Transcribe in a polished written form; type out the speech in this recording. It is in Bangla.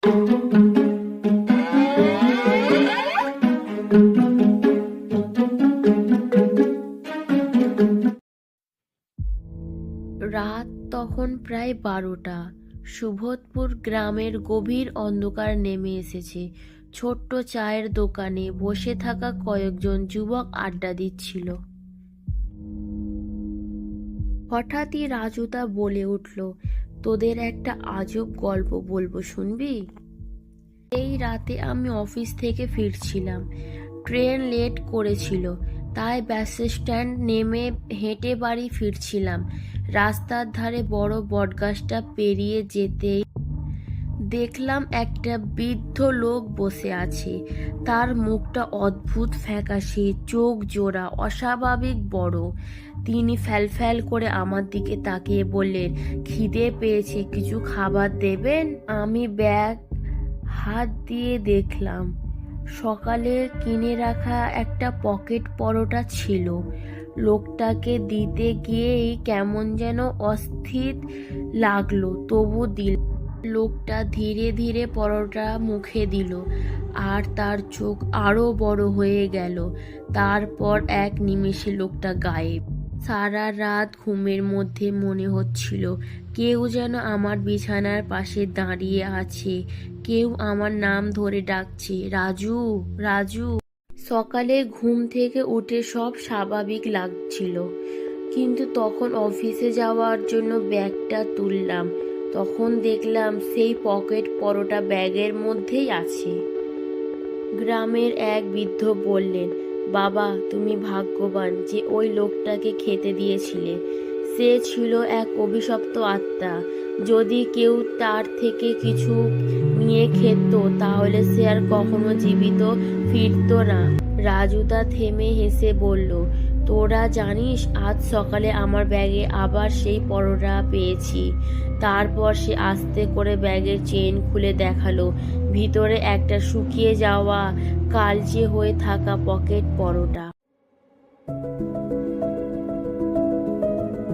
রাত তখন প্রায় 12টা। সুবোধপুর গ্রামের গভীর অন্ধকার নেমে এসেছে। ছোট্ট চায়ের দোকানে বসে থাকা কয়েকজন যুবক আড্ডা দিচ্ছিল। হঠাৎই রাজুদা বলে উঠল, তোদের একটা আজব গল্প বলবো, শুনবি? এই রাতে আমি অফিস থেকে ফিরছিলাম। ট্রেন লেট করেছিল, তাই বাস স্ট্যান্ড নেমে হেঁটে বাড়ি ফিরছিলাম। রাস্তার ধারে বড় বটগাছটা পেরিয়ে যেতেই দেখলাম একটা বৃদ্ধ লোক বসে আছে। তার মুখটা অদ্ভুত ফ্যাকাশে, চোখ জোড়া, অস্বাভাবিক বড়। তিনি ফ্যালফ্যাল করে আমার দিকে তাকিয়ে বললেন, খিদে পেয়েছে, কিছু খাবার দেবেন? আমি ব্যাগ হাত দিয়ে দেখলাম সকালে কিনে রাখা একটা পকেট পরোটা ছিল। লোকটাকে দিতে গিয়েই কেমন যেন অস্থির লাগলো, তবু দিল। লোকটা ধীরে ধীরে পরোটা মুখে দিল, আর তার চোখ আরো বড় হয়ে গেল। তারপর এক নিমেষে লোকটা গায়েব। সারা রাত ঘুমের মধ্যে মনে হচ্ছিল কেউ যেন আমার বিছানার পাশে দাঁড়িয়ে আছে, কেউ আমার নাম ধরে ডাকছে, রাজু, রাজু। সকালে ঘুম থেকে উঠে সব স্বাভাবিক লাগছিল, কিন্তু তখন অফিসে যাওয়ার জন্য ব্যাগটা তুললাম, তখন দেখলাম সেই পকেট পরোটা ব্যাগের মধ্যেই আছে। গ্রামের এক বৃদ্ধ বললেন, বাবা, তুমি ভাগ্যবান যে ওই লোকটাকে খেতে দিয়েছিলে। সে ছিল এক অভিশপ্ত আত্মা। যদি কেউ তার থেকে কিছু নিয়ে খেত, তাহলে সে আর কখনো জীবিত ফিরত না। রাজুদা থেমে হেসে বলল, তোরা জানিস, আজ সকালে আমার ব্যাগে আবার সেই পরোটা পেয়েছি। তারপর সে আস্তে করে ব্যাগের চেন খুলে দেখালো, ভিতরে একটা শুকিয়ে যাওয়া কালচে হয়ে থাকা পকেট পরোটা।